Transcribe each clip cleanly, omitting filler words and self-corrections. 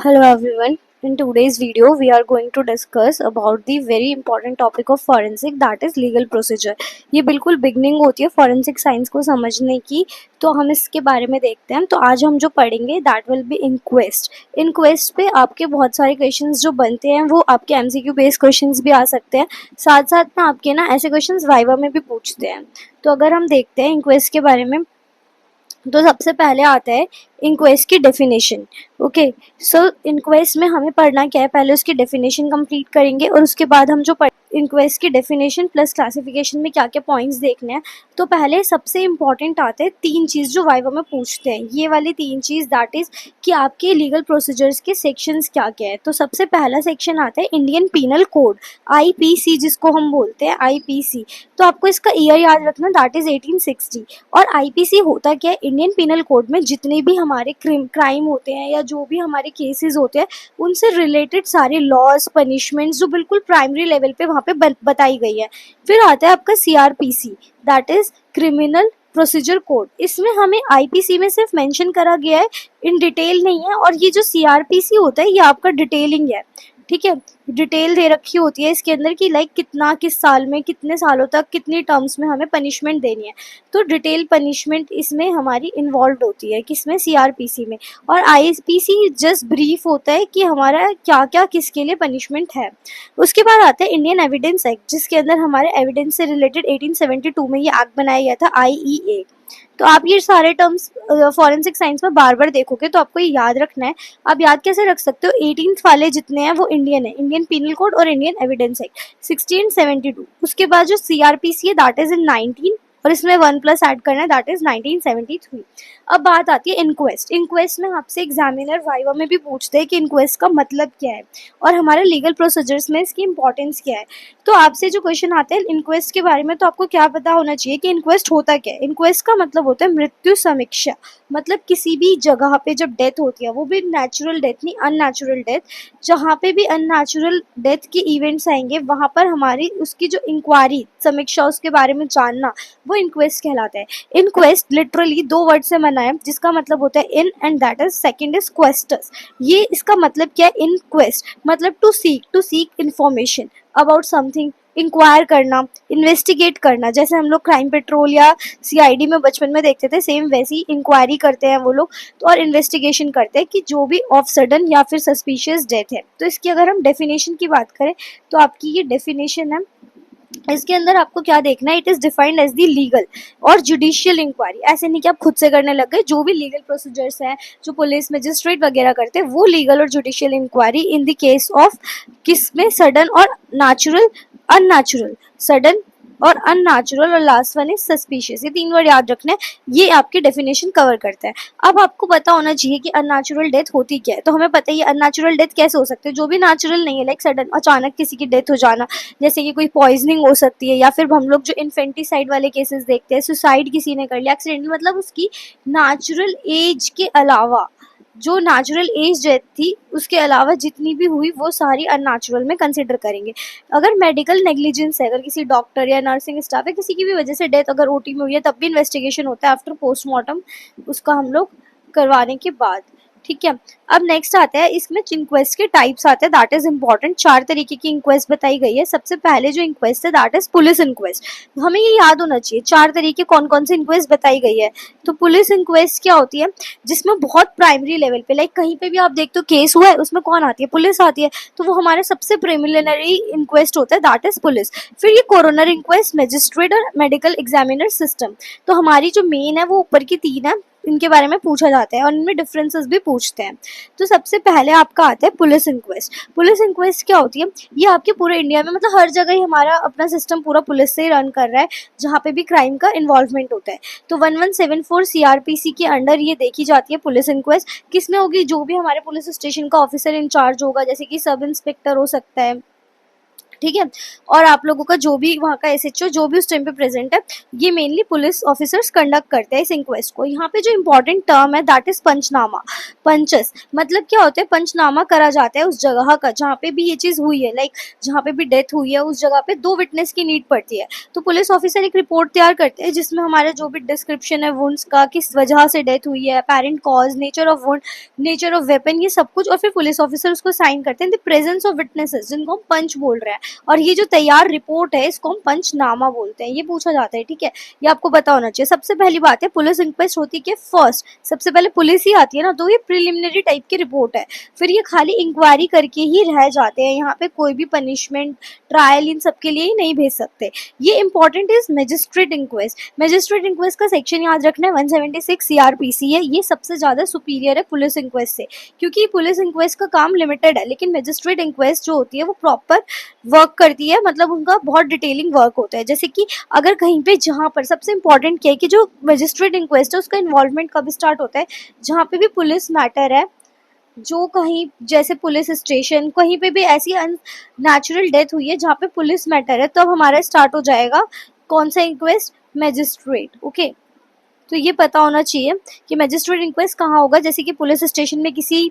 Hello everyone. In today's video, we are going to discuss about the very important topic of forensic, that is legal procedure. ये बिल्कुल beginning होती है forensic science को समझने की, तो हम इसके बारे में देखते हैं. तो आज हम जो पढ़ेंगे that will be inquest. Inquest पे आपके बहुत सारे क्वेश्चंस जो बनते हैं वो आपके MCQ बेस्ड क्वेश्चंस भी आ सकते हैं. साथ साथ में आपके ना ऐसे क्वेश्चंस वाइवा में भी पूछते हैं. तो अगर हम देखते हैं इंक्वेस्ट के बारे में, तो सबसे पहले आता है इंक्वेस्ट की डेफिनेशन. ओके, सो इंक्वेस्ट में हमें पढ़ना क्या है, पहले उसकी डेफिनेशन कंप्लीट करेंगे और उसके बाद हम जो इंक्वेस्ट की डेफिनेशन प्लस क्लासिफिकेशन में क्या क्या पॉइंट्स देखने हैं. तो पहले सबसे इंपॉर्टेंट आते हैं तीन चीज़ जो वाइवा में पूछते हैं, ये वाली तीन चीज़, दैट इज़ कि आपके लीगल प्रोसीजर्स के सेक्शंस क्या क्या है. तो सबसे पहला सेक्शन आता है इंडियन पीनल कोड, आईपीसी जिसको हम बोलते हैं आईपीसी. तो आपको इसका ईयर याद रखना, दैट इज़ 1860. और आईपीसी होता क्या है, इंडियन पीनल कोड में जितने भी हमारे क्राइम होते हैं या जो भी हमारे केसेस होते हैं उनसे रिलेटेड सारे लॉज पनिशमेंट्स जो बिल्कुल प्राइमरी लेवल पे वहाँ पे बताई गई है. फिर आता है आपका CrPC, that is criminal procedure code. इसमें हमें आईपीसी में सिर्फ मेंशन करा गया है, इन डिटेल नहीं है. और ये जो सीआरपीसी होता है ये आपका डिटेलिंग है, ठीक है. डिटेल दे रखी होती है इसके अंदर कि लाइक कितना किस साल में कितने सालों तक कितनी टर्म्स में हमें पनिशमेंट देनी है. तो डिटेल पनिशमेंट इसमें हमारी इन्वॉल्व होती है, किसमें, सीआरपीसी में. और आईपीसी जस्ट ब्रीफ होता है कि हमारा क्या क्या किसके लिए पनिशमेंट है. उसके बाद आता है इंडियन एविडेंस एक्ट, जिसके अंदर हमारे एविडेंस से रिलेटेड 1872 में ये एक्ट बनाया गया था, आईईए. तो आप ये सारे टर्म्स फॉरेंसिक साइंस में बार बार देखोगे तो आपको ये याद रखना है. आप याद कैसे रख सकते हो, 18th वाले जितने हैं वो इंडियन है, इंडियन पीनल कोड और इंडियन एविडेंस एक्ट 1672. उसके बाद जो सीआरपीसी है दैट इज इन 19, और इसमें 1+ ऐड करना है, दैट इज 1973. अब बात आती है इंक्वेस्ट. इंक्वेस्ट में आपसे एग्जामिनर वाइवा में भी पूछते हैं कि इंक्वेस्ट का मतलब क्या है और हमारे लीगल प्रोसीजर्स में इसकी इंपॉर्टेंस क्या है. तो आपसे जो क्वेश्चन आते हैं इंक्वेस्ट के बारे में, तो आपको क्या पता होना चाहिए कि इंक्वेस्ट होता क्या है. इंक्वेस्ट का मतलब होता है मृत्यु समीक्षा. मतलब किसी भी जगह पे जब डेथ होती है, वो भी नेचुरल डेथ नहीं, अननेचुरल डेथ, जहाँ पे भी अननेचुरल डेथ के इवेंट्स आएंगे वहाँ पर हमारी उसकी जो इंक्वायरी समीक्षा उसके बारे में जानना, वो इंक्वेस्ट कहलाता है. इंक्वेस्ट लिटरली दो वर्ड से बना है जिसका मतलब होता है in and that is second is quests. ये इसका मतलब क्या है, इंक्वेस्ट मतलब to seek information about something, inquire करना, इन्वेस्टिगेट करना. जैसे हम लोग क्राइम पेट्रोल या सीआईडी में बचपन में देखते थे, सेम वैसी इंक्वायरी करते हैं वो लोग. तो और इन्वेस्टिगेशन करते हैं कि जो भी ऑफ सडन या फिर सस्पिशियस डेथ है. तो इसकी अगर हम डेफिनेशन की बात करें तो आपकी ये डेफिनेशन है. इसके अंदर आपको क्या देखना है, it is defined as the legal और जुडिशियल इंक्वायरी. ऐसे नहीं कि आप खुद से करने लग गए, जो भी लीगल प्रोसीजर्स हैं जो पुलिस मजिस्ट्रेट वगैरह करते हैं वो लीगल और judicial inquiry in the case of किसमें, सडन और नेचुरल, अननेचुरल, सडन और अननेचुरल, और लास्ट वन इज सस्पिशियस. ये तीन वर्ड याद रखना है, ये आपकी डेफिनेशन कवर करता है. अब आपको पता होना चाहिए कि अननेचुरल डेथ होती क्या है. तो हमें पता है ये अननेचुरल डेथ कैसे हो सकती है, जो भी नेचुरल नहीं है, लाइक सडन अचानक किसी की डेथ हो जाना, जैसे कि कोई पॉइजनिंग हो सकती है, या फिर हम लोग जो इन्फेंटिसाइड वाले केसेस देखते हैं, सुसाइड किसी ने कर लिया एक्सीडेंटली, मतलब उसकी नेचुरल एज के अलावा, जो नेचुरल एज डेथ थी उसके अलावा जितनी भी हुई वो सारी अननेचुरल में कंसिडर करेंगे. अगर मेडिकल नेग्लिजेंस है, अगर किसी डॉक्टर या नर्सिंग स्टाफ या किसी की भी वजह से डेथ अगर ओटी में हुई है, तब भी इन्वेस्टिगेशन होता है आफ्टर पोस्टमार्टम, उसका हम लोग करवाने के बाद, ठीक है. अब नेक्स्ट आता है, इसमें इंक्वेस्ट के टाइप्स आते हैं, दैट इज इंपॉर्टेंट. 4 तरीके की इंक्वेस्ट बताई गई है. सबसे पहले जो इंक्वेस्ट है दैट इज पुलिस इंक्वेस्ट. हमें ये याद होना चाहिए 4 तरीके कौन कौन सी इंक्वेस्ट बताई गई है. तो पुलिस इंक्वेस्ट क्या होती है, जिसमें बहुत प्राइमरी लेवल पे, लाइक कहीं पे भी आप देखते हो केस हुआ है उसमें कौन आती है, पुलिस आती है. तो वो हमारे सबसे प्रिलिमिनरी इंक्वेस्ट होता है, दैट इज पुलिस. फिर ये कोरोनर इंक्वेस्ट, मजिस्ट्रेट और मेडिकल एग्जामिनर सिस्टम. तो हमारी जो मेन है वो ऊपर की 3 है, इनके बारे में पूछा जाता है और इनमें डिफरेंसेस भी पूछते हैं. तो सबसे पहले आपका आता है पुलिस इंक्वेस्ट. पुलिस इंक्वेस्ट क्या होती है, ये आपके पूरे इंडिया में, मतलब हर जगह ही हमारा अपना सिस्टम पूरा पुलिस से ही रन कर रहा है जहाँ पे भी क्राइम का इन्वॉल्वमेंट होता है. तो 1174 सीआरपीसी के अंडर ये देखी जाती है पुलिस इंक्वेस्ट. किसमें होगी, जो भी हमारे पुलिस स्टेशन का ऑफिसर इंचार्ज होगा, जैसे कि सब इंस्पेक्टर हो सकता है, ठीक है। और आप लोगों का जो भी वहाँ का एसएचओ जो भी उस टाइम पे प्रेजेंट है, ये मेनली पुलिस ऑफिसर्स कंडक्ट करते हैं इस इंक्वेस्ट को। यहाँ पे जो इम्पोर्टेंट टर्म है दैट इज पंचनामा। पंचस मतलब क्या होता है, पंचनामा करा जाता है उस जगह का जहाँ पे भी ये चीज़ हुई है, लाइक जहाँ पे भी डेथ हुई है उस जगह पे 2 विटनेस की नीड पड़ती है। तो पुलिस ऑफिसर एक रिपोर्ट तैयार करते हैं जिसमें हमारा जो भी डिस्क्रिप्शन है वुंड्स का, किस वजह से डेथ हुई है, apparent cause, nature of wound, nature of weapon, ये सब कुछ, और फिर पुलिस ऑफिसर उसको साइन करते हैं in the presence of witnesses जिनको हम पंच बोल रहे हैं। और ये जो तैयार रिपोर्ट है इसको हम पंचनामा बोलते हैं। ये पूछा जाता है, ठीक है, ये आपको पता होना चाहिए। सबसे पहली बात है, पुलिस इंक्वेस्ट होती है कि फर्स्ट सबसे पहले पुलिस ही आती है ना, तो ये प्रिलिमिनरी टाइप की रिपोर्ट है, फिर ये खाली इंक्वायरी करके ही रह जाते हैं। यहाँ पे कोई भी पनिशमेंट, ट्रायल, इन सब के लिए ही नहीं भेज सकते। ये important is magistrate inquest. Magistrate inquest का सेक्शन याद रखना है 176 सीआरपीसी है। ये सबसे ज्यादा सुपीरियर है पुलिस इंक्वेस्ट से, क्योंकि पुलिस इंक्वेस्ट का काम लिमिटेड है, लेकिन मजिस्ट्रेट इंक्वेस्ट जो होती है वो प्रॉपर वर्क करती है, मतलब उनका बहुत डिटेलिंग वर्क होता है। जैसे कि अगर कहीं पे, जहाँ पर सबसे इंपॉर्टेंट क्या है कि जो मजिस्ट्रेट इंक्वेस्ट है उसका इन्वॉल्वमेंट कब स्टार्ट होता है, जहाँ पे भी पुलिस मैटर है, जो कहीं जैसे पुलिस स्टेशन, कहीं पे भी ऐसी नेचुरल डेथ हुई है जहाँ पे पुलिस मैटर है, तब हमारा स्टार्ट हो जाएगा कौन सा इंक्वेस्ट, मजिस्ट्रेट। ओके, तो ये पता होना चाहिए कि मजिस्ट्रेट इंक्वेस्ट कहाँ होगा। जैसे कि पुलिस स्टेशन में किसी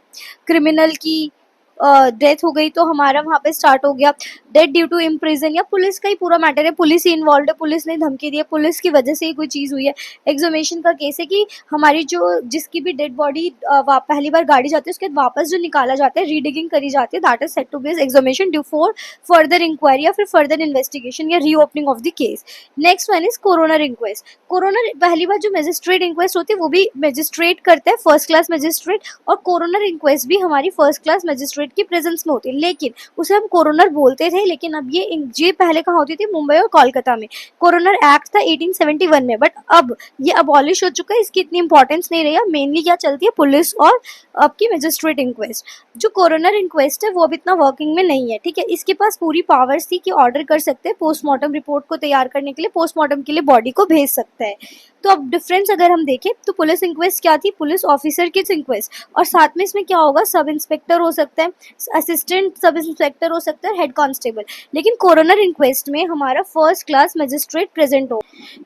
क्रिमिनल की डेथ हो गई तो हमारा वहाँ पे स्टार्ट हो गया डेथ ड्यू टू इम्प्रिजन, या पुलिस का ही पूरा मैटर है, पुलिस ही इन्वॉल्व है, पुलिस ने धमकी दी है, पुलिस की वजह से ही कोई चीज़ हुई है। एग्जमेशन का केस है कि हमारी जो जिसकी भी डेड बॉडी पहली बार गाड़ी जाती है उसके बाद वापस जो निकाला जाता है, रीडिगिंग करी जाती है, that is set to be exhumation due for further inquiry या फिर फर्दर इन्वेस्टिगेशन या reopening of the case. Next one is coroner inquest. Coroner पहली बार जो मजिस्ट्रेट इंक्वेस्ट होती है वो भी मजिस्ट्रेट करता है, फर्स्ट क्लास मजिस्ट्रेट, और कोरोनर इंक्वेस्ट भी हमारी फर्स्ट क्लास मजिस्ट्रेट की प्रेजेंस में होती है, लेकिन उसे हम कोरोनर बोलते थे। लेकिन अब ये पहले कहाँ होती थी, मुंबई और कोलकाता में। कोरोनर एक्ट था 1871 में, बट अब ये अबॉलिश हो चुका है, इसकी इतनी इंपॉर्टेंस नहीं रही है। मेनली क्या चलती है, पुलिस और आपकी मजिस्ट्रेट इंक्वेस्ट। जो कोरोनर इंक्वेस्ट है वो अब इतना वर्किंग में नहीं है, ठीक है। इसके पास पूरी पावर्स थी कि ऑर्डर कर सकते हैं पोस्टमार्टम रिपोर्ट को तैयार करने के लिए, पोस्टमार्टम के लिए बॉडी को भेज सकता है। तो अब डिफरेंस अगर हम देखें तो पुलिस इंक्वेस्ट क्या थी, पुलिस ऑफिसर की इंक्वेस्ट, और साथ में इसमें क्या होगा, सब इंस्पेक्टर हो सकता है, असिस्टेंट सब इंस्पेक्टर हो सकता है, हेड कांस्टेबल। लेकिन कोरोनर इंक्वेस्ट में हमारा फर्स्ट क्लास मजिस्ट्रेट प्रेजेंट हो।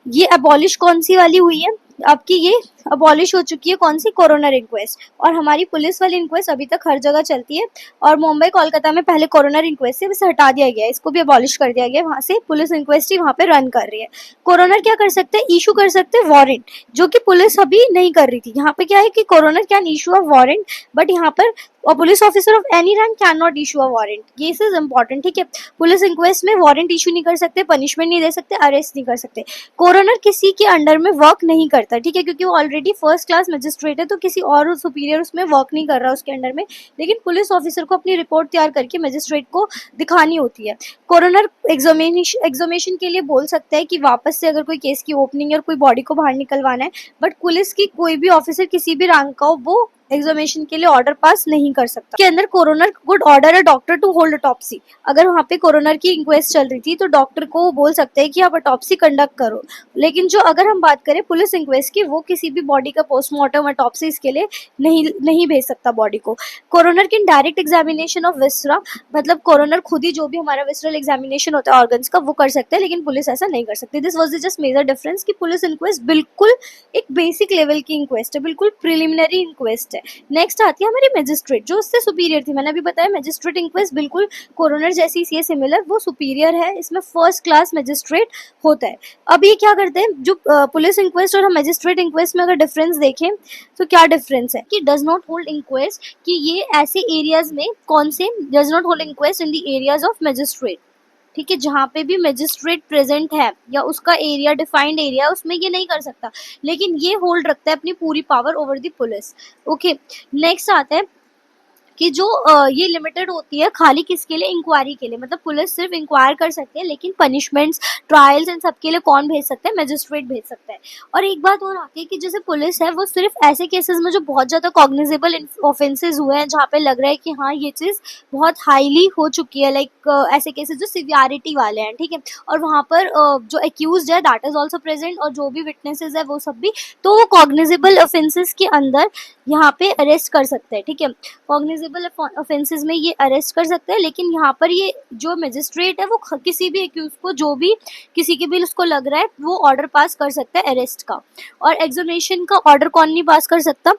ये अबॉलिश कौन सी वाली हुई है आपकी, ये अबॉलिश हो चुकी है कौन सी, कोरोनर इंक्वेस्ट। और हमारी पुलिस वाली इंक्वेस्ट अभी तक हर जगह चलती है, और मुंबई कोलकाता में पहले कोरोनर इंक्वेस्ट से इसे हटा दिया गया, इसको भी अबॉलिश कर दिया गया, वहाँ से पुलिस इंक्वेस्ट ही वहाँ पे रन कर रही है। कोरोनर क्या कर सकते हैं, इशू कर सकते हैं वारंट, जो कि पुलिस अभी नहीं कर रही थी। यहाँ पे क्या है कि coroner can issue a warrant, but यहाँ पर police officer of any rank can not issue a warrant. ये इज इंपॉर्टेंट, ठीक है। पुलिस इंक्वेस्ट में वारंट इशू नहीं कर सकते, पनिशमेंट नहीं दे सकते, अरेस्ट नहीं कर सकते। कोरोनर किसी के अंडर में वर्क नहीं करता, ठीक है, क्योंकि वो ऑलरेडी फर्स्ट क्लास मजिस्ट्रेट है, तो किसी और सुपीरियर उसमें वर्क नहीं कर रहा उसके अंडर में। लेकिन पुलिस ऑफिसर को अपनी रिपोर्ट तैयार करके मजिस्ट्रेट को दिखानी होती है। कोरोनर एग्जामिनेशन के लिए बोल सकता है कि वापस से अगर कोई केस की ओपनिंग और कोई बॉडी को बाहर निकलवाना है, बट पुलिस की कोई भी ऑफिसर किसी भी रैंक का हो वो एग्जामिनेशन के लिए ऑर्डर पास नहीं कर सकता। के अंदर कोरोनर गुड ऑर्डर है डॉक्टर टू होल्ड अटॉप्सी। अगर वहाँ पे कोरोनर की इंक्वेस्ट चल रही थी तो डॉक्टर को वो बोल सकते हैं कि आप अटॉप्सी कंडक्ट करो। लेकिन जो अगर हम बात करें पुलिस इंक्वेस्ट की, वो किसी भी बॉडी का पोस्टमार्टम, अटॉप्सी इसके लिए नहीं भेज सकता बॉडी को। कोरोनर की डायरेक्ट एग्जामिनेशन ऑफ विसरा, मतलब कोरोनर खुद ही जो भी हमारा विसरल एग्जामिनेशन होता है ऑर्गन्स का वो कर सकते हैं, लेकिन पुलिस ऐसा नहीं कर सकती। This was the just major difference कि पुलिस इंक्वेस्ट बिल्कुल एक बेसिक लेवल की इंक्वेस्ट है, बिल्कुल प्रिलिमिनरी इंक्वेस्ट है। नेक्स्ट आती है हमारी मजिस्ट्रेट, जो उससे सुपीरियर थी। मैंने अभी बताया मजिस्ट्रेट इंक्वेस्ट बिल्कुल कोरोनर जैसी सी सिमिलर, वो सुपीरियर है, इसमें फर्स्ट क्लास मजिस्ट्रेट होता है। अब ये क्या करते हैं, जो पुलिस इंक्वेस्ट और हम मजिस्ट्रेट इंक्वेस्ट में अगर डिफरेंस देखें तो क्या डिफरेंस है कि डज नॉट होल्ड इंक्वेस्ट, कि ये ऐसे एरियाज में कौन से, does not hold inquest in the areas of magistrate, ठीक है, जहाँ पे भी मजिस्ट्रेट प्रेजेंट है या उसका एरिया डिफाइंड एरिया उसमें ये नहीं कर सकता, लेकिन ये होल्ड रखता है अपनी पूरी power over the police. Okay, next आता है कि जो ये लिमिटेड होती है खाली किसके लिए, इंक्वायरी के लिए, मतलब पुलिस सिर्फ इंक्वायर कर सकती है, लेकिन पनिशमेंट्स, ट्रायल्स, इन सब के लिए कौन भेज सकता है, मजिस्ट्रेट भेज सकता है। और एक बात और आती है कि जैसे पुलिस है वो सिर्फ ऐसे केसेस में जो बहुत ज़्यादा कॉग्निजेबल ऑफेंसेस हुए हैं, जहाँ पे लग रहा है कि हाँ ये चीज़ बहुत हाईली हो चुकी है, लाइक ऐसे केसेस जो सिवियरिटी वाले हैं, ठीक है, और वहाँ पर जो एक्यूज है दैट इज ऑल्सो प्रेजेंट, और जो भी विटनेसेस है वो सब भी, तो वो कॉग्निजेबल ऑफेंसेस के अंदर यहाँ पे अरेस्ट कर सकते हैं, ठीक है। कॉग्निजेबल एग्जाम्पलेबल ऑफेंसेस में ये अरेस्ट कर सकते हैं, लेकिन यहाँ पर ये जो मजिस्ट्रेट है वो किसी भी एक्यूज को, जो भी किसी के भी उसको लग रहा है, वो ऑर्डर पास कर सकता है अरेस्ट का। और एग्जामिनेशन का ऑर्डर कौन नहीं पास कर सकता?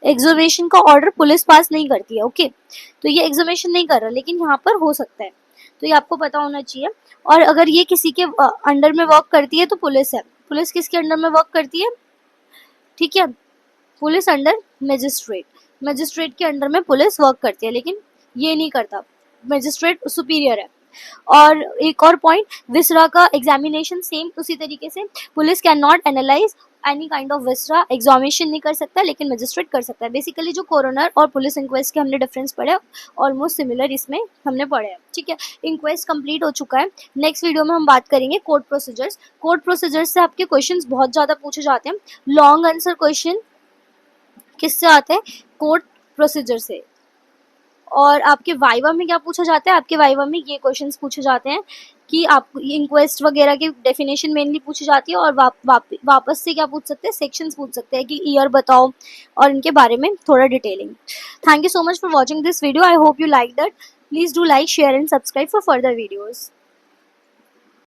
एग्जामिनेशन का ऑर्डर पुलिस पास नहीं करती है। ओके, तो ये एग्जामिनेशन नहीं कर रहा, लेकिन यहाँ पर हो सकता है, तो ये आपको पता होना चाहिए। और अगर ये किसी के अंडर में वर्क करती है तो पुलिस है। पुलिस किसके अंडर में वर्क करती है? ठीक है, पुलिस अंडर मजिस्ट्रेट, मजिस्ट्रेट के अंडर में पुलिस वर्क करती है, लेकिन ये नहीं करता, मजिस्ट्रेट सुपीरियर है। और एक और पॉइंट, विसरा का एग्जामिनेशन सेम उसी तरीके से, police can not analyse any kind of viscera, examination नहीं कर सकता, लेकिन मजिस्ट्रेट कर सकता है। बेसिकली जो कोरोनर और पुलिस इंक्वेस्ट के हमने डिफरेंस पढ़े, ऑलमोस्ट सिमिलर इसमें हमने पढ़े हैं। ठीक है, इंक्वेस्ट कंप्लीट हो चुका है। नेक्स्ट वीडियो में हम बात करेंगे कोर्ट प्रोसीजर्स। कोर्ट प्रोसीजर्स से आपके क्वेश्चंस बहुत ज़्यादा पूछे जाते हैं। लॉन्ग आंसर क्वेश्चन किससे आते हैं? कोर्ट प्रोसीजर से। और आपके वाइवा में क्या पूछा जाता है? आपके वाइवा में ये क्वेश्चंस पूछे जाते हैं कि आप इंक्वेस्ट वगैरह की डेफिनेशन मेनली पूछी जाती है, और वापस से क्या पूछ सकते हैं? सेक्शंस पूछ सकते हैं कि ईयर बताओ और इनके बारे में थोड़ा detailing. Thank you so much for watching this video. I hope you like that. Please do like, share and subscribe for further videos.